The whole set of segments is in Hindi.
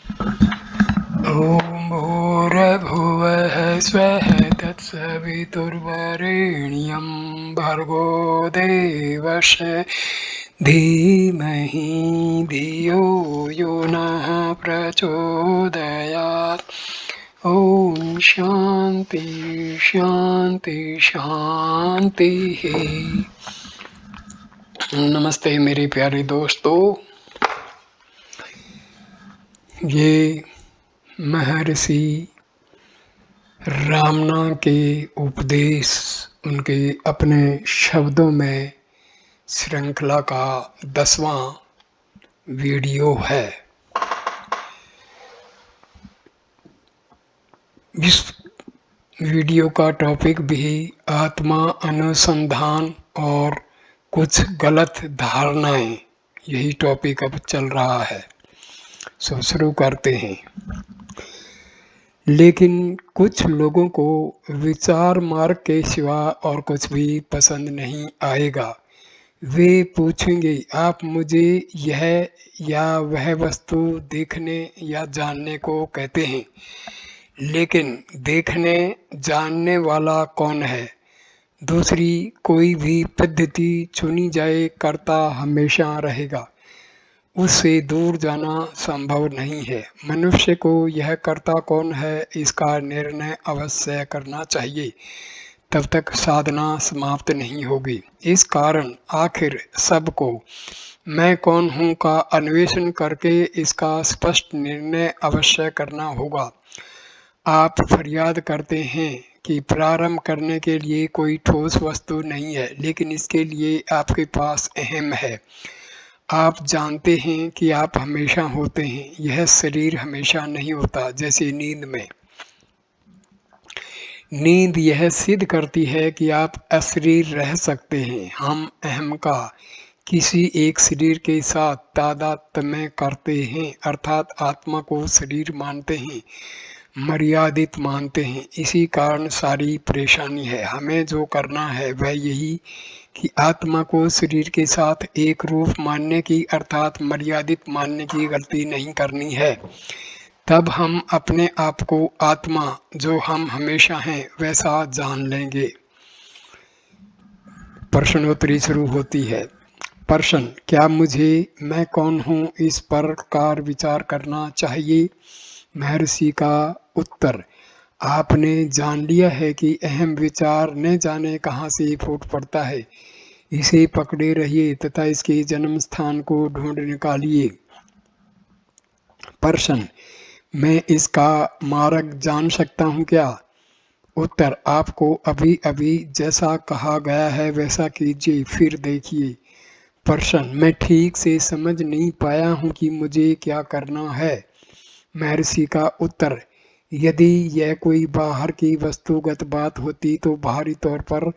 ॐ भूर्भुवः स्वः तत्सवितुर्वरेण्यं भर्गो देवस्य धीमहि धियो यो नः प्रचोदयात्। ॐ शान्ति शान्ति शान्तिः। नमस्ते मेरे प्यारे दोस्तों, ये महर्षि रामना के उपदेश उनके अपने शब्दों में श्रृंखला का 10वां वीडियो है। इस वीडियो का टॉपिक भी आत्मा अनुसंधान और कुछ गलत धारणाएं, यही टॉपिक अब चल रहा है। सो शुरू करते हैं। लेकिन कुछ लोगों को विचार मार्ग के सिवा और कुछ भी पसंद नहीं आएगा। वे पूछेंगे, आप मुझे यह या वह वस्तु देखने या जानने को कहते हैं, लेकिन देखने जानने वाला कौन है? दूसरी कोई भी पद्धति चुनी जाए, कर्ता हमेशा रहेगा, उससे दूर जाना संभव नहीं है। मनुष्य को यह कर्ता कौन है, इसका निर्णय अवश्य करना चाहिए, तब तक साधना समाप्त नहीं होगी। इस कारण आखिर सबको मैं कौन हूँ का अन्वेषण करके इसका स्पष्ट निर्णय अवश्य करना होगा। आप फरियाद करते हैं कि प्रारंभ करने के लिए कोई ठोस वस्तु नहीं है, लेकिन इसके लिए आपके पास अहम है। आप जानते हैं कि आप हमेशा होते हैं, यह शरीर हमेशा नहीं होता। जैसे नींद में, नींद यह सिद्ध करती है कि आप अशरीर रह सकते हैं। हम अहम का किसी एक शरीर के साथ तादात्म्य करते हैं, अर्थात आत्मा को शरीर मानते हैं, मर्यादित मानते हैं। इसी कारण सारी परेशानी है। हमें जो करना है वह यही कि आत्मा को शरीर के साथ एक रूप मानने की, अर्थात मर्यादित मानने की गलती नहीं करनी है। तब हम अपने आप को आत्मा, जो हम हमेशा हैं, वैसा जान लेंगे। प्रश्नोत्तरी शुरू होती है। प्रश्न, क्या मुझे मैं कौन हूँ इस प्रकार विचार करना चाहिए? महर्षि का उत्तर, आपने जान लिया है कि अहम विचार न जाने कहाँ से फूट पड़ता है। इसे पकड़े रहिए तथा इसके जन्म स्थान को ढूंढ निकालिए। प्रश्न, मैं इसका मार्ग जान सकता हूँ क्या? उत्तर, आपको अभी अभी जैसा कहा गया है वैसा कीजिए, फिर देखिए। प्रश्न, मैं ठीक से समझ नहीं पाया हूँ कि मुझे क्या करना है। महर्षि का उत्तर, यदि यह कोई बाहर की वस्तुगत बात होती तो बाहरी तौर पर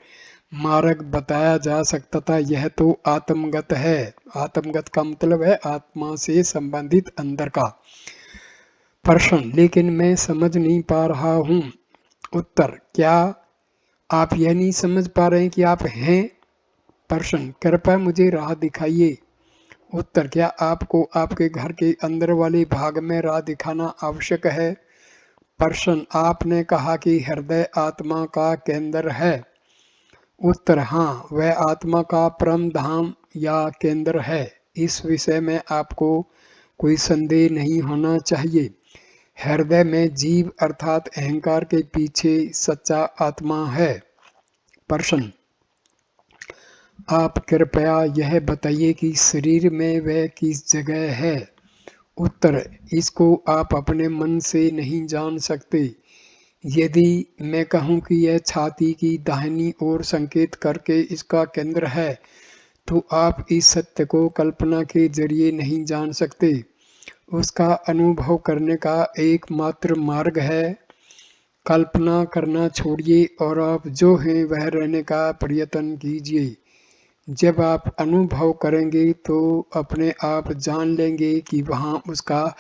मार्ग बताया जा सकता था। यह तो आत्मगत है। आत्मगत का मतलब है आत्मा से संबंधित अंदर का। प्रश्न, लेकिन मैं समझ नहीं पा रहा हूँ। उत्तर, क्या आप यह नहीं समझ पा रहे हैं कि आप हैं? प्रश्न, कृपया मुझे राह दिखाइए। उत्तर, क्या आपको आपके घर के अंदर वाले भाग में राह दिखाना आवश्यक है? प्रश्न, आपने कहा कि हृदय आत्मा का केंद्र है। उत्तर, हाँ, वह आत्मा का परम धाम या केंद्र है। इस विषय में आपको कोई संदेह नहीं होना चाहिए। हृदय में जीव अर्थात अहंकार के पीछे सच्चा आत्मा है। प्रश्न, आप कृपया यह बताइए कि शरीर में वह किस जगह है? उत्तर, इसको आप अपने मन से नहीं जान सकते। यदि मैं कहूँ कि यह छाती की दाहिनी ओर संकेत करके इसका केंद्र है, तो आप इस सत्य को कल्पना के जरिए नहीं जान सकते। उसका अनुभव करने का एकमात्र मार्ग है कल्पना करना छोड़िए और आप जो हैं वह रहने का प्रयत्न कीजिए। जब आप अनुभव करेंगे तो अपने आप जान लेंगे कि वहाँ उसका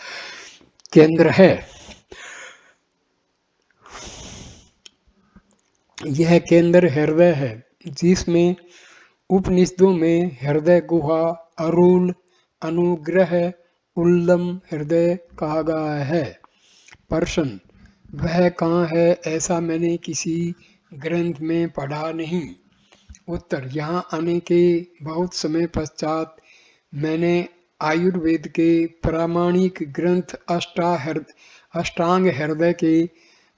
केंद्र है। यह केंद्र हृदय है, जिसमें उपनिषदों में हृदय गुहा, अरूल, अनुग्रह उल्लम हृदय कहा गया है। प्रश्न, वह कहाँ है? ऐसा मैंने किसी ग्रंथ में पढ़ा नहीं। उत्तर, यहाँ आने के बहुत समय पश्चात मैंने आयुर्वेद के प्रामाणिक ग्रंथ अष्टांग हृदय के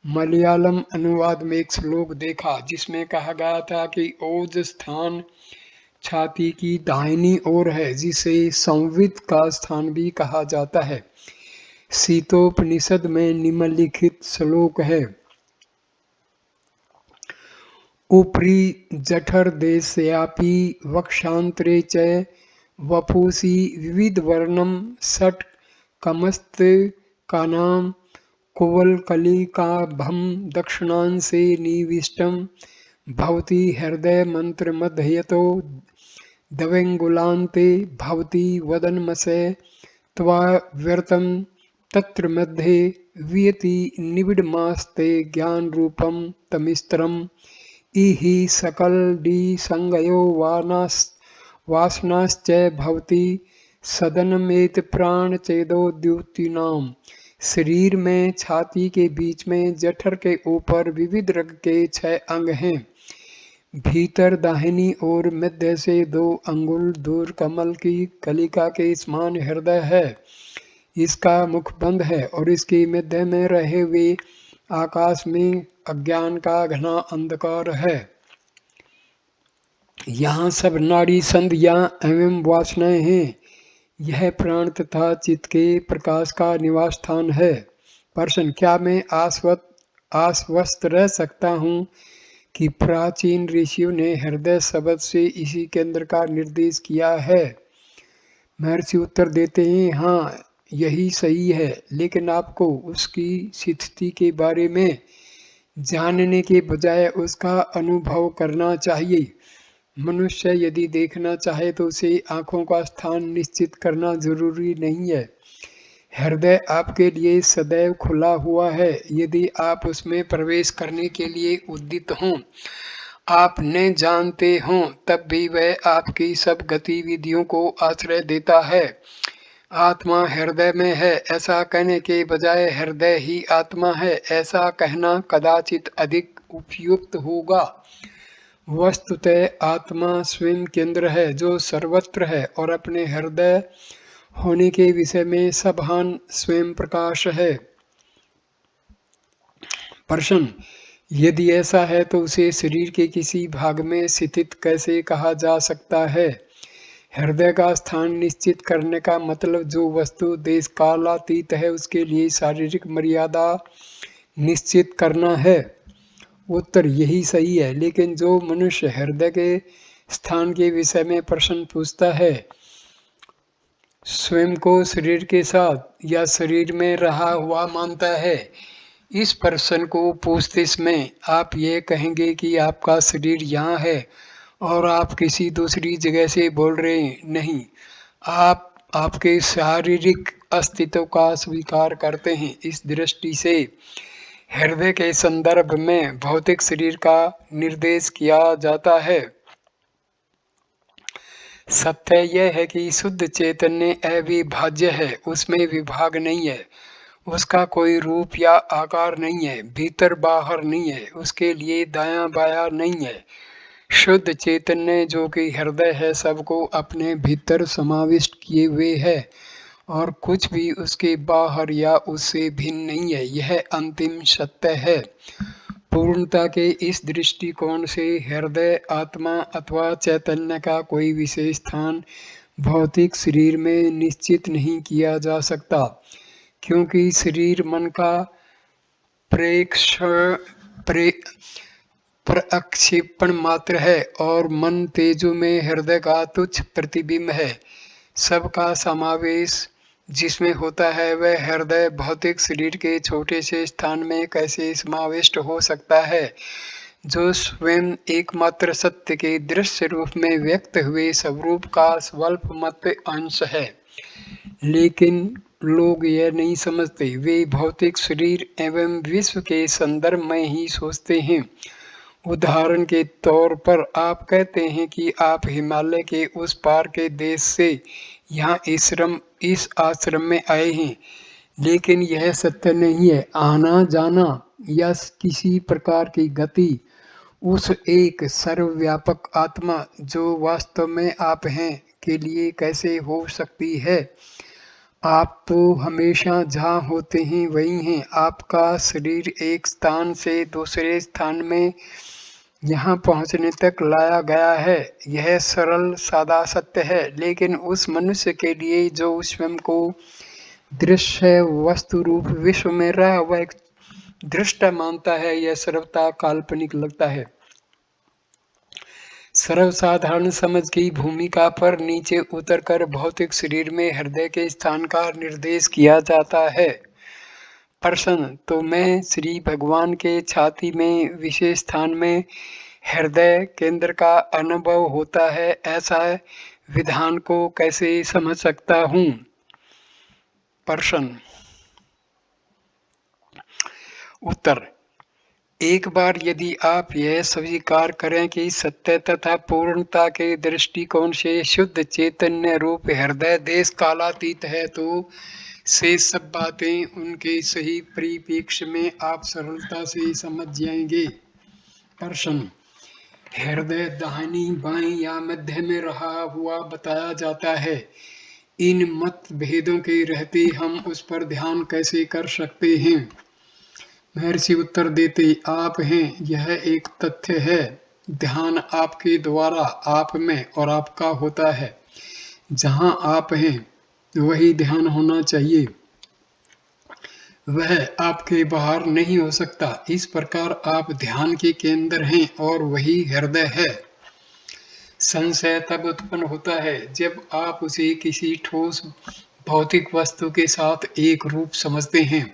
मलयालम अनुवाद में एक श्लोक देखा जिसमें कहा गया था कि ओज स्थान छाती की दाहिनी ओर है, जिसे संवित का स्थान भी कहा जाता है। शीतोपनिषद में निम्नलिखित श्लोक है, उपरि जठर देशयापि वक्षांतरे च वपुषि विविध वर्णम षट कमस्त कानाम कुवलकलिकाभम दक्षिणांशे निविष्टम भवति हृदय मंत्र मध्यतो दवेंगुलान्ते भवति वदनमसे त्वाव्यर्तं तत्र मध्ये वियति निबिडमास्ते ज्ञान रूपम तमिस्त्रम इहि सकलडी संगयो वासनाश्च भवति सदनमेत प्राण चेदो द्युतिनाम। शरीर में छाती के बीच में जठर के ऊपर विविध रंग के 6 अंग हैं। भीतर दाहिनी ओर मध्य से 2 अंगुल दूर कमल की कलिका के समान हृदय है। इसका मुख बंद है और इसके मध्य में रहे हुए आकाश में अज्ञान का घना अंधकार है। यहाँ सब नाड़ी संधियां एवं वासनाएं हैं। यह प्राण तथा चित्त के प्रकाश का निवास स्थान है। प्रश्न, क्या मैं आश्वस्त रह सकता हूँ कि प्राचीन ऋषियों ने हृदय शब्द से इसी केंद्र का निर्देश किया है? महर्षि उत्तर देते हैं, हाँ यही सही है, लेकिन आपको उसकी स्थिति के बारे में जानने के बजाय उसका अनुभव करना चाहिए। मनुष्य यदि देखना चाहे तो उसे आंखों का स्थान निश्चित करना जरूरी नहीं है। हृदय आपके लिए सदैव खुला हुआ है। यदि आप उसमें प्रवेश करने के लिए उद्यत हों, आप न जानते हों, तब भी वह आपकी सब गतिविधियों को आश्रय देता है। आत्मा हृदय में है ऐसा कहने के बजाय हृदय ही आत्मा है ऐसा कहना कदाचित अधिक उपयुक्त होगा। वस्तुतः आत्मा स्वयं केंद्र है जो सर्वत्र है और अपने हृदय होने के विषय में सबहान स्वयं प्रकाश है। प्रश्न, यदि ऐसा है तो उसे शरीर के किसी भाग में स्थित कैसे कहा जा सकता है? हृदय का स्थान निश्चित करने का मतलब जो वस्तु देश कालातीत है उसके लिए शारीरिक मर्यादा निश्चित करना है। उत्तर, यही सही है, लेकिन जो मनुष्य हृदय के स्थान के विषय में प्रश्न पूछता है, स्वयं को शरीर के साथ या शरीर में रहा हुआ मानता है, इस प्रश्न को पूछते समय आप ये कहेंगे कि आपका शरीर यहाँ है और आप किसी दूसरी जगह से बोल रहे नहीं, आप आपके शारीरिक अस्तित्व का स्वीकार करते हैं। इस दृष्टि से हृदय के संदर्भ में भौतिक शरीर का निर्देश किया जाता है। सत्य यह है कि शुद्ध चैतन्य अविभाज्य है, उसमें विभाग नहीं है, उसका कोई रूप या आकार नहीं है, भीतर बाहर नहीं है, उसके लिए दायां बायां नहीं है। शुद्ध चैतन्य जो कि हृदय है सबको अपने भीतर समाविष्ट किए हुए है और कुछ भी उसके बाहर या उससे भिन्न नहीं है। यह अंतिम सत्य है। पूर्णता के इस दृष्टिकोण से हृदय आत्मा अथवा चैतन्य का कोई विशेष स्थान भौतिक शरीर में निश्चित नहीं किया जा सकता, क्योंकि शरीर मन का प्रक्षेपण मात्र है और मन तेजो में हृदय का तुच्छ प्रतिबिंब है। सबका समावेश जिसमें होता है वह हृदय भौतिक शरीर के छोटे से स्थान में कैसे समाविष्ट हो सकता है, जो स्वयं एकमात्र सत्य के दृश्य रूप में व्यक्त हुए स्वरूप का स्वल्पमत अंश है। लेकिन लोग यह नहीं समझते, वे भौतिक शरीर एवं विश्व के संदर्भ में ही सोचते हैं। उदाहरण के तौर पर आप कहते हैं कि आप हिमालय के उस पार के देश से यहाँ इस आश्रम में आए हैं, लेकिन यह सत्य नहीं है। आना जाना या किसी प्रकार की गति उस एक सर्वव्यापक आत्मा जो वास्तव में आप हैं के लिए कैसे हो सकती है? आप तो हमेशा जहाँ होते हैं वहीं हैं। आपका शरीर एक स्थान से दूसरे स्थान में यहाँ पहुँचने तक लाया गया है। यह सरल सादा सत्य है, लेकिन उस मनुष्य के लिए जो स्वयं को दृश्य वस्तु रूप विश्व में रह वह एक दृष्टा मानता है, यह सर्वथा काल्पनिक लगता है। सर्वसाधारण समझ की भूमिका पर नीचे उतरकर भौतिक शरीर में हृदय के स्थान का निर्देश किया जाता है। प्रश्न: तो मैं श्री भगवान के छाती में विशेष स्थान में हृदय केंद्र का अनुभव होता है, ऐसा विधान को कैसे समझ सकता हूँ? प्रश्न उत्तर: एक बार यदि आप यह स्वीकार करें कि सत्य तथा पूर्णता के दृष्टिकोण से शुद्ध चैतन्य रूप हृदय देश कालातीत है, तो शेष सब बातें उनके सही परिप्रेक्ष्य में आप सरलता से समझ जाएंगे। प्रश्न: हृदय दाहिनी बाईं या मध्य में रहा हुआ बताया जाता है। इन मतभेदों के रहते हम उस पर ध्यान कैसे कर सकते हैं? महर्षि उत्तर देते: आप हैं, यह एक तथ्य है। ध्यान आपके द्वारा आप में और आपका होता है। जहाँ आप हैं वही ध्यान होना चाहिए, वह आपके बाहर नहीं हो सकता। इस प्रकार आप ध्यान के केंद्र हैं और वही हृदय है। संशय तब उत्पन्न होता है जब आप उसे किसी ठोस भौतिक वस्तु के साथ एक रूप समझते हैं।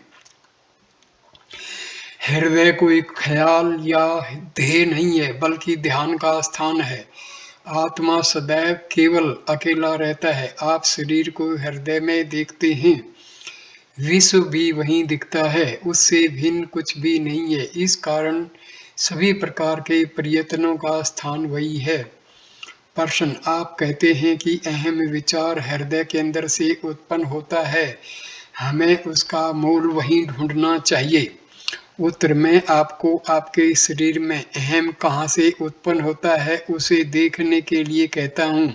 हृदय कोई ख्याल या ध्येय नहीं है, बल्कि ध्यान का स्थान है। आत्मा सदैव केवल अकेला रहता है। आप शरीर को हृदय में देखते हैं, विश्व भी वहीं दिखता है, उससे भिन्न कुछ भी नहीं है। इस कारण सभी प्रकार के प्रयत्नों का स्थान वही है। प्रश्न: आप कहते हैं कि अहम विचार हृदय के अंदर से उत्पन्न होता है, हमें उसका मूल वहीं ढूंढना चाहिए। उत्तर: मैं आपको आपके शरीर में अहम कहाँ से उत्पन्न होता है उसे देखने के लिए कहता हूँ,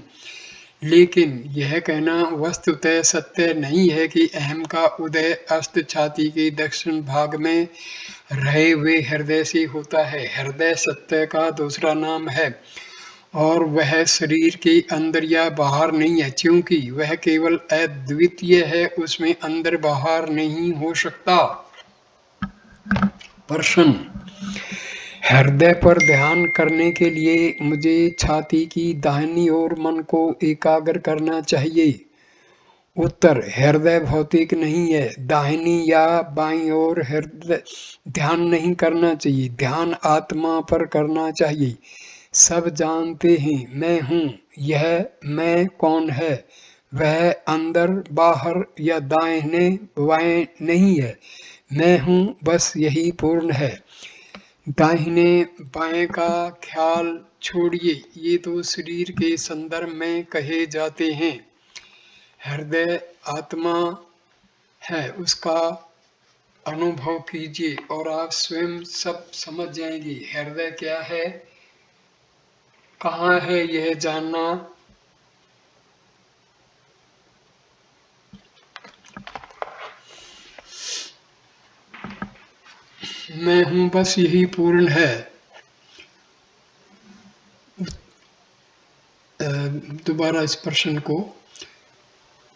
लेकिन यह कहना वस्तुतः सत्य नहीं है कि अहम का उदय अस्त छाती के दक्षिण भाग में रहे हुए हृदय से होता है। हृदय सत्य का दूसरा नाम है और वह शरीर के अंदर या बाहर नहीं है, क्योंकि वह केवल अद्वितीय है, उसमें अंदर बाहर नहीं हो सकता। प्रश्न: हृदय पर ध्यान करने के लिए मुझे छाती की दाहिनी ओर मन को एकाग्र करना चाहिए। उत्तर: हृदय भौतिक नहीं है, दाहिनी या बाईं ओर हृदय ध्यान नहीं करना चाहिए, ध्यान आत्मा पर करना चाहिए। सब जानते हैं मैं हूँ, यह मैं कौन है? वह अंदर बाहर या दाहिने बाएं नहीं है, मैं हूँ, बस यही पूर्ण है। दाहिने बाएं का ख्याल छोड़िए, ये तो शरीर के संदर्भ में कहे जाते हैं। हृदय आत्मा है, उसका अनुभव कीजिए और आप स्वयं सब समझ जाएंगे। हृदय क्या है, कहाँ है, यह जानना मैं हूँ, बस यही पूर्ण है। दोबारा इस प्रश्न को: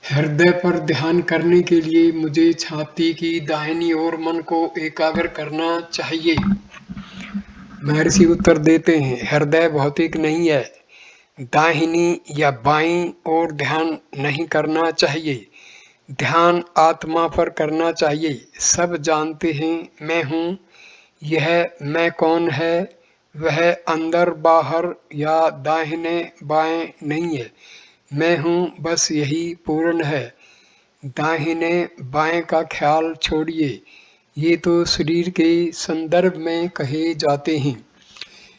हृदय पर ध्यान करने के लिए मुझे छाती की दाहिनी ओर मन को एकाग्र करना चाहिए। महर्षि उत्तर देते हैं: हृदय भौतिक नहीं है, दाहिनी या बाईं ओर ध्यान नहीं करना चाहिए, ध्यान आत्मा पर करना चाहिए। सब जानते हैं मैं हूँ, यह मैं कौन है? वह अंदर बाहर या दाहिने बाएं नहीं है, मैं हूँ, बस यही पूर्ण है। दाहिने बाएं का ख्याल छोड़िए, ये तो शरीर के संदर्भ में कहे जाते हैं।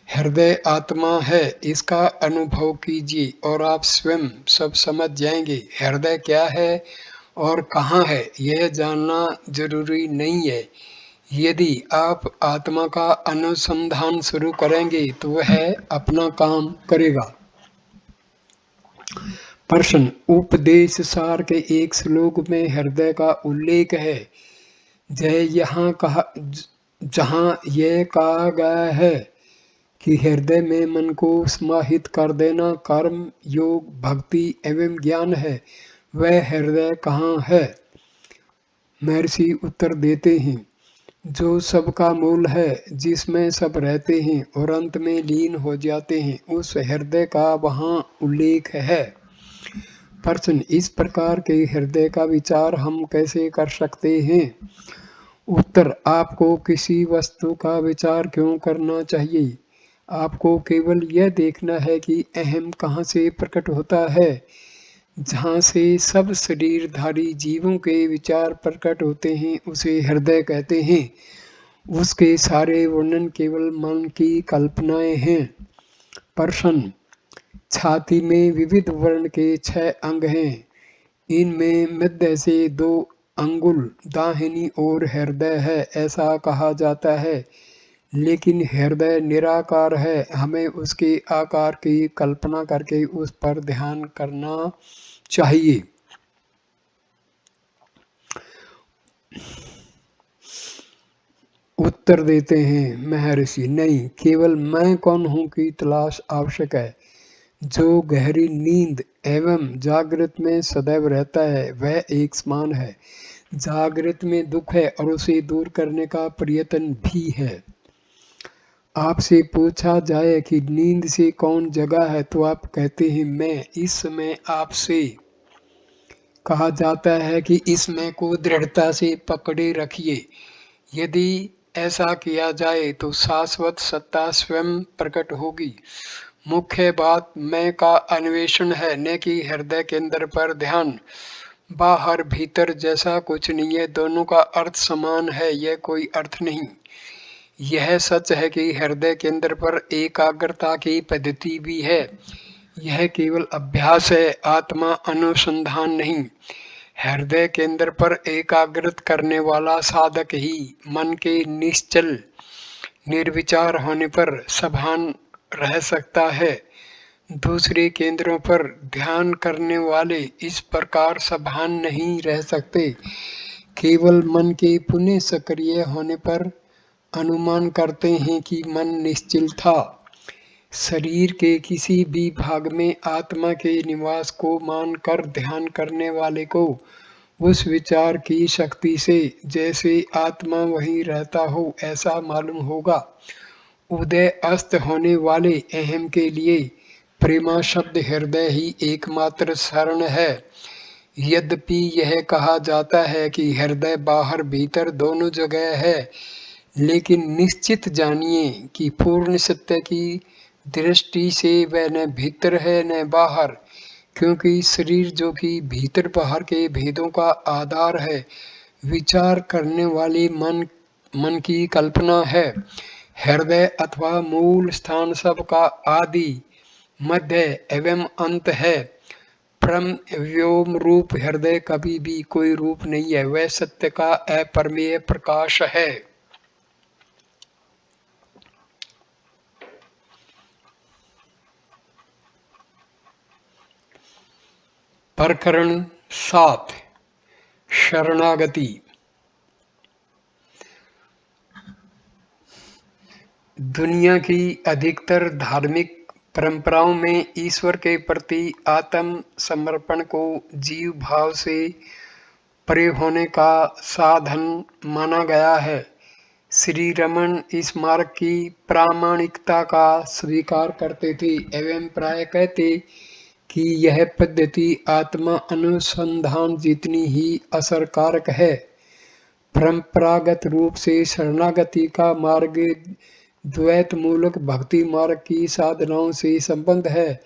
हृदय आत्मा है, इसका अनुभव कीजिए और आप स्वयं सब समझ जाएंगे। हृदय क्या है और कहाँ है यह जानना जरूरी नहीं है। यदि आप आत्मा का अनुसंधान शुरू करेंगे तो वह अपना काम करेगा। प्रश्न, उपदेश सार के एक श्लोक में हृदय का उल्लेख है। जहाँ यह कहा गया है कि हृदय में मन को समाहित कर देना कर्म, योग, भक्ति एवं ज्ञान है, वह हृदय कहाँ है? महर्षि उत्तर देते हैं, जो सबका मूल है, जिसमें सब रहते हैं और अंत में लीन हो जाते हैं, उस हृदय का वहाँ उल्लेख है। प्रश्न, इस प्रकार के हृदय का विचार हम कैसे कर सकते हैं? उत्तर, आपको किसी वस्तु का विचार क्यों करना चाहिए? आपको केवल यह देखना है कि अहम कहाँ से प्रकट होता है। जहाँ से सब शरीरधारी जीवों के विचार प्रकट होते हैं उसे हृदय कहते हैं। उसके सारे वर्णन केवल मन की कल्पनाएं हैं। प्रश्न, छाती में विविध वर्ण के 6 अंग हैं। इनमें मध्य से 2 अंगुल दाहिनी ओर हृदय है, ऐसा कहा जाता है। लेकिन हृदय निराकार है, हमें उसके आकार की कल्पना करके उस पर ध्यान करना चाहिए। उत्तर देते हैं महर्षि, नहीं, केवल मैं कौन हूँ की तलाश आवश्यक है। जो गहरी नींद एवं जागृत में सदैव रहता है वह एक समान है। जागृत में दुख है और उसे दूर करने का प्रयत्न भी है। आपसे पूछा जाए कि नींद से कौन जगा है तो आप कहते हैं मैं। इस समय आपसे कहा जाता है कि इस मैं को दृढ़ता से पकड़े रखिए। यदि ऐसा किया जाए तो शाश्वत सत्ता स्वयं प्रकट होगी। मुख्य बात मैं का अन्वेषण है, न कि हृदय केंद्र पर ध्यान। बाहर भीतर जैसा कुछ नहीं है, दोनों का अर्थ समान है, यह कोई अर्थ नहीं। यह सच है कि हृदय केंद्र पर एकाग्रता की पद्धति भी है। यह केवल अभ्यास है, आत्मा अनुसंधान नहीं। हृदय केंद्र पर एकाग्रत करने वाला साधक ही मन के निश्चल निर्विचार होने पर सभान रह सकता है। दूसरे केंद्रों पर ध्यान करने वाले इस प्रकार सभान नहीं रह सकते। केवल मन के पुनः सक्रिय होने पर अनुमान करते हैं कि मन निश्चल था। शरीर के किसी भी भाग में आत्मा के निवास को मानकर ध्यान करने वाले को उस विचार की शक्ति से जैसे आत्मा वहीं रहता हो ऐसा मालूम होगा। उदय अस्त होने वाले अहम के लिए प्रेमा शब्द हृदय ही एकमात्र शरण है। यद्यपि यह कहा जाता है कि हृदय बाहर भीतर दोनों जगह है, लेकिन निश्चित जानिए कि पूर्ण सत्य की दृष्टि से वह न भीतर है न बाहर, क्योंकि शरीर जो कि भीतर बाहर के भेदों का आधार है, विचार करने वाले मन की कल्पना है। हृदय अथवा मूल स्थान सब का आदि, मध्य एवं अंत है। परम व्योम रूप हृदय कभी भी कोई रूप नहीं है, वह सत्य का अपरिमेय प्रकाश है। प्रकरण 7, शरणागति। दुनिया की अधिकतर धार्मिक परंपराओं में ईश्वर के प्रति आत्म समर्पण को जीव भाव से परे होने का साधन माना गया है। श्री रमन इस मार्ग की प्रामाणिकता का स्वीकार करते थे एवं प्राय कहते कि यह पद्धति आत्मा अनुसंधान जितनी ही असरकारक है। परंपरागत रूप से शरणागति का मार्ग द्वैत मूलक भक्ति मार्ग की साधनाओं से संबंध है,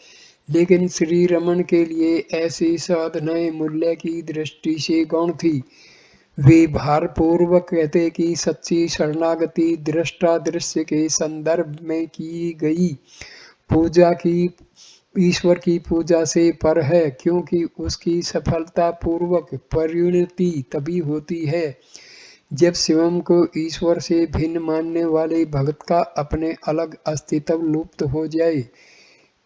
लेकिन श्री रमन के लिए ऐसी साधनाएं मूल्य की दृष्टि से गौण थी। वे भारपूर्वक कहते कि सच्ची शरणागति दृष्टा दृश्य के संदर्भ में की गई पूजा की ईश्वर की पूजा से पर है, क्योंकि उसकी सफलता पूर्वक परिणति तभी होती है जब स्वयं को ईश्वर से भिन्न मानने वाले भक्त का अपने अलग अस्तित्व लुप्त हो जाए।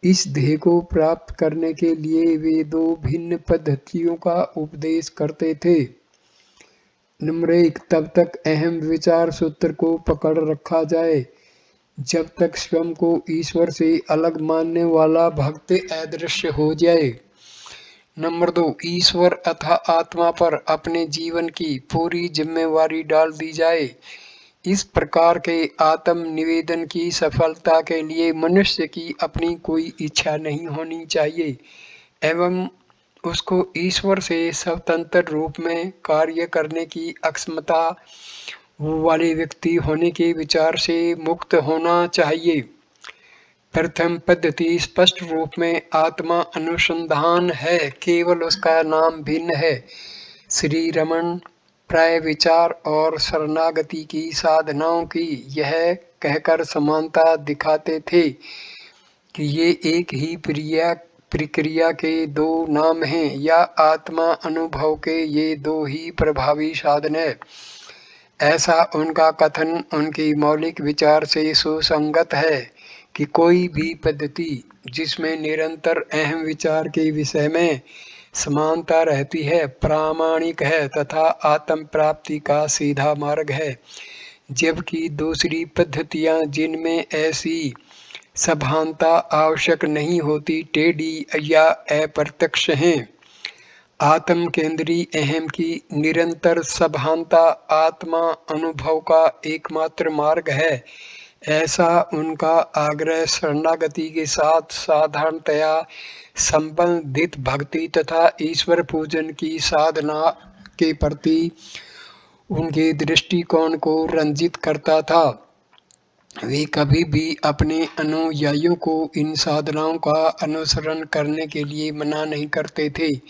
इस ध्येय को प्राप्त करने के लिए वे दो भिन्न पद्धतियों का उपदेश करते थे। नंबर 1, तब तक अहम विचार सूत्र को पकड़ रखा जाए जब तक स्वयं को ईश्वर से अलग मानने वाला भक्त अदृश्य हो जाए। नंबर 2, ईश्वर अथवा आत्मा पर अपने जीवन की पूरी जिम्मेवारी डाल दी जाए। इस प्रकार के आत्म निवेदन की सफलता के लिए मनुष्य की अपनी कोई इच्छा नहीं होनी चाहिए एवं उसको ईश्वर से स्वतंत्र रूप में कार्य करने की अक्षमता वाले व्यक्ति होने के विचार से मुक्त होना चाहिए। प्रथम पद्धति स्पष्ट रूप में आत्मा अनुसंधान है, केवल उसका नाम भिन्न है। श्री रमन प्राय विचार और शरणागति की साधनाओं की यह कहकर समानता दिखाते थे कि ये एक ही प्रक्रिया के दो नाम हैं या आत्मा अनुभव के ये दो ही प्रभावी साधन है। ऐसा उनका कथन उनकी मौलिक विचार से सुसंगत है कि कोई भी पद्धति जिसमें निरंतर अहम विचार के विषय में समानता रहती है प्रामाणिक है तथा आत्म प्राप्ति का सीधा मार्ग है, जबकि दूसरी पद्धतियां जिनमें ऐसी सभानता आवश्यक नहीं होती टेढ़ी या अप्रत्यक्ष हैं। आत्म केंद्री अहम की निरंतर सभानता आत्मा अनुभव का एकमात्र मार्ग है, ऐसा उनका आग्रह शरणागति के साथ साधारणतया संबंधित भक्ति तथा ईश्वर पूजन की साधना के प्रति उनके दृष्टिकोण को रंजित करता था। वे कभी भी अपने अनुयायियों को इन साधनाओं का अनुसरण करने के लिए मना नहीं करते थे,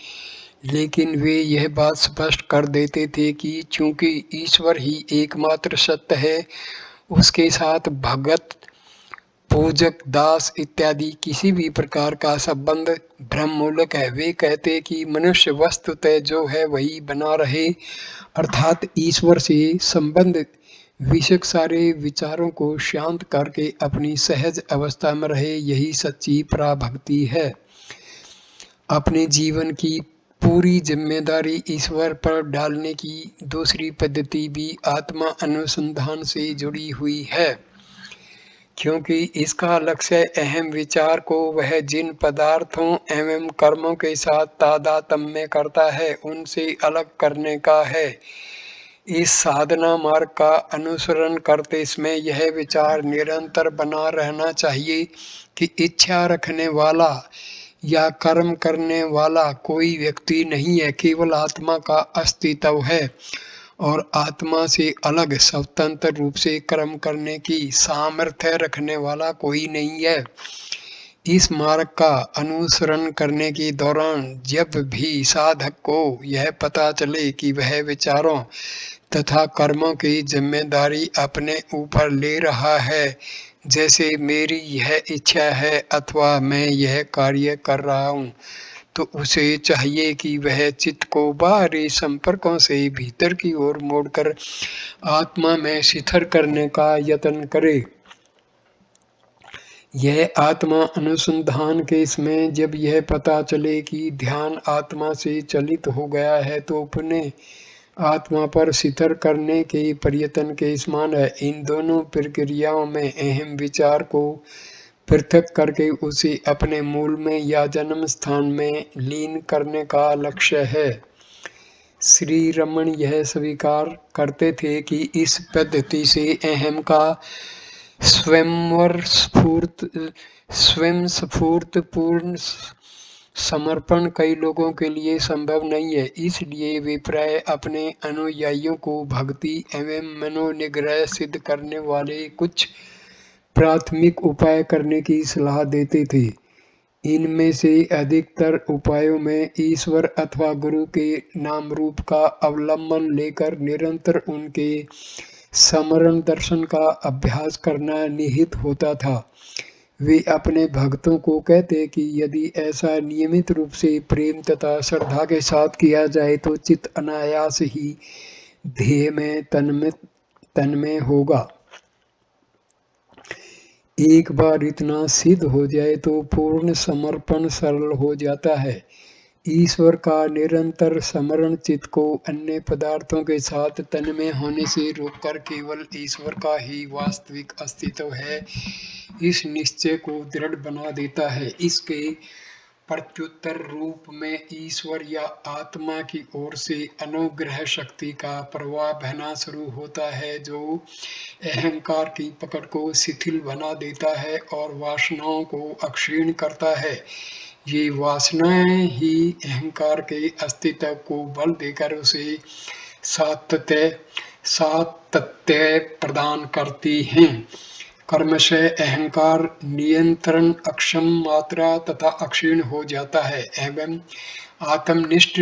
लेकिन वे यह बात स्पष्ट कर देते थे कि चूंकि ईश्वर ही एकमात्र सत्य है, उसके साथ भगत, पूजक, दास इत्यादि किसी भी प्रकार का संबंध भ्रममूलक है। वे कहते कि मनुष्य वस्तुतः जो है वही बना रहे, अर्थात ईश्वर से संबंध विषयक सारे विचारों को शांत करके अपनी सहज अवस्था में रहे, यही सच्ची पराभक्ति है। अपने जीवन की पूरी जिम्मेदारी ईश्वर पर डालने की दूसरी पद्धति भी आत्मा अनुसंधान से जुड़ी हुई है, क्योंकि इसका लक्ष्य अहम विचार को वह जिन पदार्थों एवं कर्मों के साथ तादात्म्य करता है उनसे अलग करने का है। इस साधना मार्ग का अनुसरण करते समय यह विचार निरंतर बना रहना चाहिए कि इच्छा रखने वाला या कर्म करने वाला कोई व्यक्ति नहीं है, केवल आत्मा का अस्तित्व है और आत्मा से अलग स्वतंत्र रूप से कर्म करने की सामर्थ्य रखने वाला कोई नहीं है। इस मार्ग का अनुसरण करने के दौरान जब भी साधक को यह पता चले कि वह विचारों तथा कर्मों की जिम्मेदारी अपने ऊपर ले रहा है, जैसे मेरी यह इच्छा है अथवा मैं यह कार्य कर रहा हूँ, तो उसे चाहिए कि वह चित्त को बाहरी संपर्कों से भीतर की ओर मोड़कर आत्मा में स्थिर करने का यत्न करे। यह आत्मा अनुसंधान के समय जब यह पता चले कि ध्यान आत्मा से चलित हो गया है, तो अपने आत्मा पर स्थिर करने के प्रयत्न के समान है। इन दोनों प्रक्रियाओं में अहम विचार को पृथक करके उसे अपने मूल में या जन्म स्थान में लीन करने का लक्ष्य है। श्री रमन यह स्वीकार करते थे कि इस पद्धति से अहम का स्वयं स्फूर्तपूर्ण समर्पण कई लोगों के लिए संभव नहीं है। इसलिए वे प्राय अपने अनुयायियों को भक्ति एवं मनोनिग्रह सिद्ध करने वाले कुछ प्राथमिक उपाय करने की सलाह देते थे। इनमें से अधिकतर उपायों में ईश्वर अथवा गुरु के नाम रूप का अवलंबन लेकर निरंतर उनके स्मरण दर्शन का अभ्यास करना निहित होता था। वे अपने भक्तों को कहते कि यदि ऐसा नियमित रूप से प्रेम तथा श्रद्धा के साथ किया जाए तो चित्त अनायास ही ध्येय में तन्मय होगा। एक बार इतना सिद्ध हो जाए तो पूर्ण समर्पण सरल हो जाता है। ईश्वर का निरंतर स्मरण चित्त को अन्य पदार्थों के साथ तन्मय होने से रोककर केवल ईश्वर का ही वास्तविक अस्तित्व है, इस निश्चय को दृढ़ बना देता है। इसके प्रत्युत्तर रूप में ईश्वर या आत्मा की ओर से अनुग्रह शक्ति का प्रवाह बहना शुरू होता है, जो अहंकार की पकड़ को शिथिल बना देता है और वासनाओं को अक्षीण करता है। ये वासनाएं ही अहंकार के अस्तित्व को बल देकर उसे सातत्य प्रदान करती हैं। कर्मशः अहंकार नियंत्रण अक्षम मात्रा तथा अक्षीण हो जाता है एवं आत्मनिष्ठ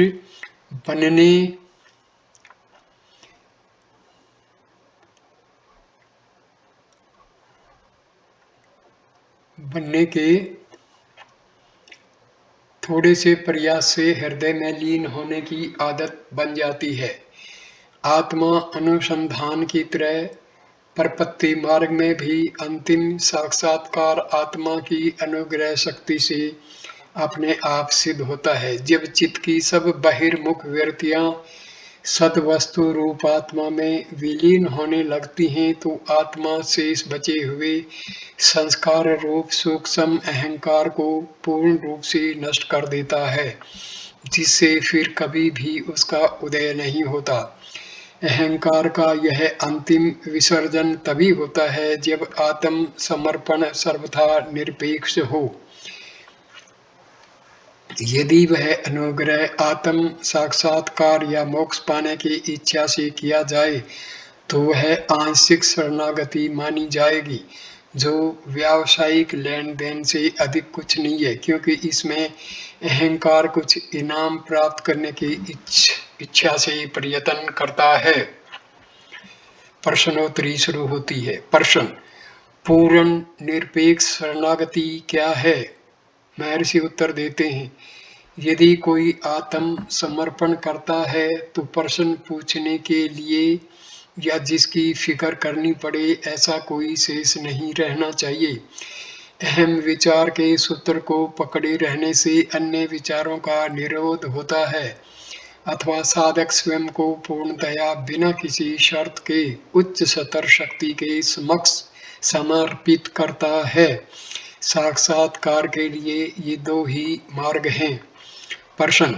बनने के थोड़े से प्रयास से हृदय में लीन होने की आदत बन जाती है। आत्मा अनुसंधान की तरह प्रपत्ति मार्ग में भी अंतिम साक्षात्कार आत्मा की अनुग्रह शक्ति से अपने आप सिद्ध होता है। जब चित्त की सब बहिर्मुख वृत्तियां सद्वस्तु रूप आत्मा में विलीन होने लगती हैं तो आत्मा शेष बचे हुए संस्कार रूप सूक्ष्म अहंकार को पूर्ण रूप से नष्ट कर देता है, जिससे फिर कभी भी उसका उदय नहीं होता। अहंकार का यह अंतिम विसर्जन तभी होता है जब आत्म समर्पण सर्वथा निरपेक्ष हो। यदि वह अनुग्रह आत्म साक्षात्कार या मोक्ष पाने की इच्छा से किया जाए तो वह आंशिक शरणागति मानी जाएगी, जो व्यावसायिक लेन देन से अधिक कुछ नहीं है, क्योंकि इसमें अहंकार कुछ इनाम प्राप्त करने की इच्छा से प्रयत्न करता है। प्रश्नोत्तरी शुरू होती है। प्रश्न: पूर्ण निरपेक्ष शरणागति क्या है? महर्षि उत्तर देते हैं, यदि कोई आत्म समर्पण करता है तो प्रश्न पूछने के लिए या जिसकी फिक्र करनी पड़े ऐसा कोई शेष नहीं रहना चाहिए। अहम विचार के सूत्र को पकड़े रहने से अन्य विचारों का निरोध होता है अथवा साधक स्वयं को पूर्णतया बिना किसी शर्त के उच्च सतर शक्ति के समक्ष समर्पित करता है। साक्षात्कार के लिए ये दो ही मार्ग हैं। प्रश्न: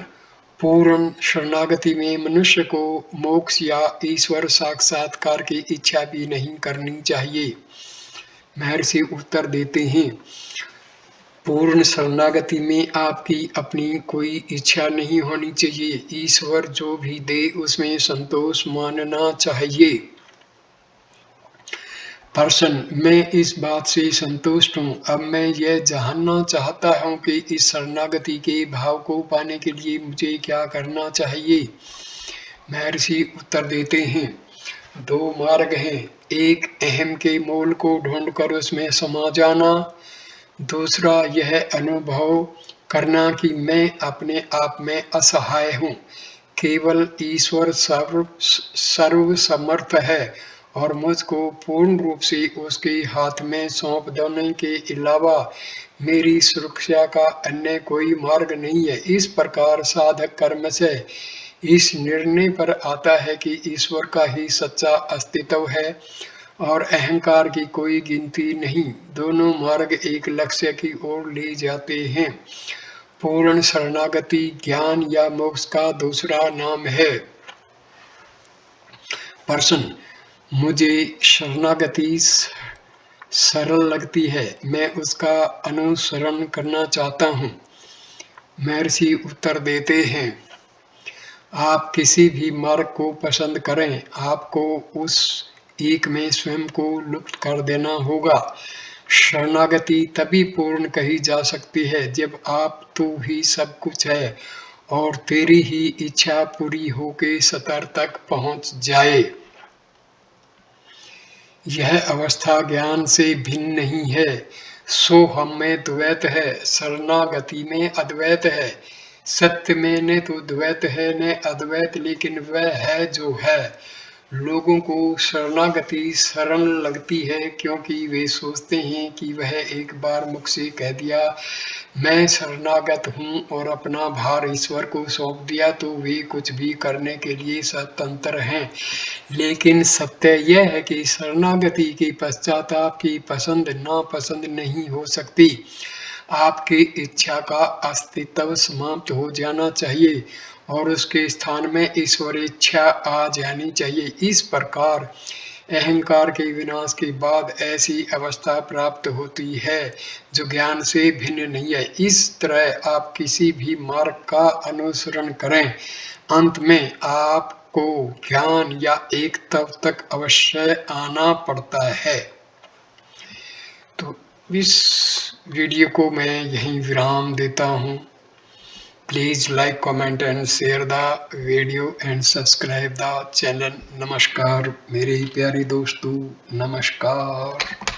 पूर्ण शरणागति में मनुष्य को मोक्ष या ईश्वर साक्षात्कार की इच्छा भी नहीं करनी चाहिए। महर्षि उत्तर देते हैं, पूर्ण शरणागति में आपकी अपनी कोई इच्छा नहीं होनी चाहिए। ईश्वर जो भी दे उसमें संतोष मानना चाहिए। प्रश्न: मैं इस बात से संतुष्ट हूँ। अब मैं यह जानना चाहता हूँ कि इस शरणागति के भाव को पाने के लिए मुझे क्या करना चाहिए। महर्षि उत्तर देते हैं, दो मार्ग हैं। एक अहम के मूल को ढूंढकर उसमें समा जाना, दूसरा यह अनुभव करना कि मैं अपने आप में असहाय हूँ। केवल ईश्वर सर्वसमर्थ है और मुझको पूर्ण रूप से उसके हाथ में सौंप देने के अलावा मेरी सुरक्षा का अन्य कोई मार्ग नहीं है। इस प्रकार साधक कर्म से इस निर्णय पर आता है कि ईश्वर का ही सच्चा अस्तित्व है और अहंकार की कोई गिनती नहीं। दोनों मार्ग एक लक्ष्य की ओर ले जाते हैं। पूर्ण शरणागति ज्ञान या मोक्ष का दूसरा नाम है। प्रश्न: मुझे शरणागति सरल लगती है, मैं उसका अनुसरण करना चाहता हूँ। महर्षि उत्तर देते हैं, आप किसी भी मार्ग को पसंद करें, आपको उस एक में स्वयं को लुप्त कर देना होगा। शरणागति तभी पूर्ण कही जा सकती है जब आप तू ही सब कुछ है और तेरी ही इच्छा पूरी होके सतर तक पहुंच जाए। यह अवस्था ज्ञान से भिन्न नहीं है। सो हम में द्वैत है, शरणागति में अद्वैत है। सत्य में न तो द्वैत है न अद्वैत, लेकिन वह है जो है। लोगों को शरणागति सरल लगती है क्योंकि वे सोचते हैं कि वह एक बार मुख से कह दिया मैं शरणागत हूँ और अपना भार ईश्वर को सौंप दिया तो वे कुछ भी करने के लिए स्वतंत्र हैं। लेकिन सत्य यह है कि शरणागति के पश्चात आपकी पसंद नापसंद नहीं हो सकती। आपकी इच्छा का अस्तित्व समाप्त हो जाना चाहिए और उसके स्थान में ईश्वर इच्छा आ जानी चाहिए। इस प्रकार अहंकार के विनाश के बाद ऐसी अवस्था प्राप्त होती है जो ज्ञान से भिन्न नहीं है। इस तरह आप किसी भी मार्ग का अनुसरण करें, अंत में आपको ज्ञान या एक तत्व तक अवश्य आना पड़ता है। तो इस वीडियो को मैं यहीं विराम देता हूँ। Please like, comment and share the video and subscribe the channel। नमस्कार मेरे प्यारे दोस्तों, नमस्कार।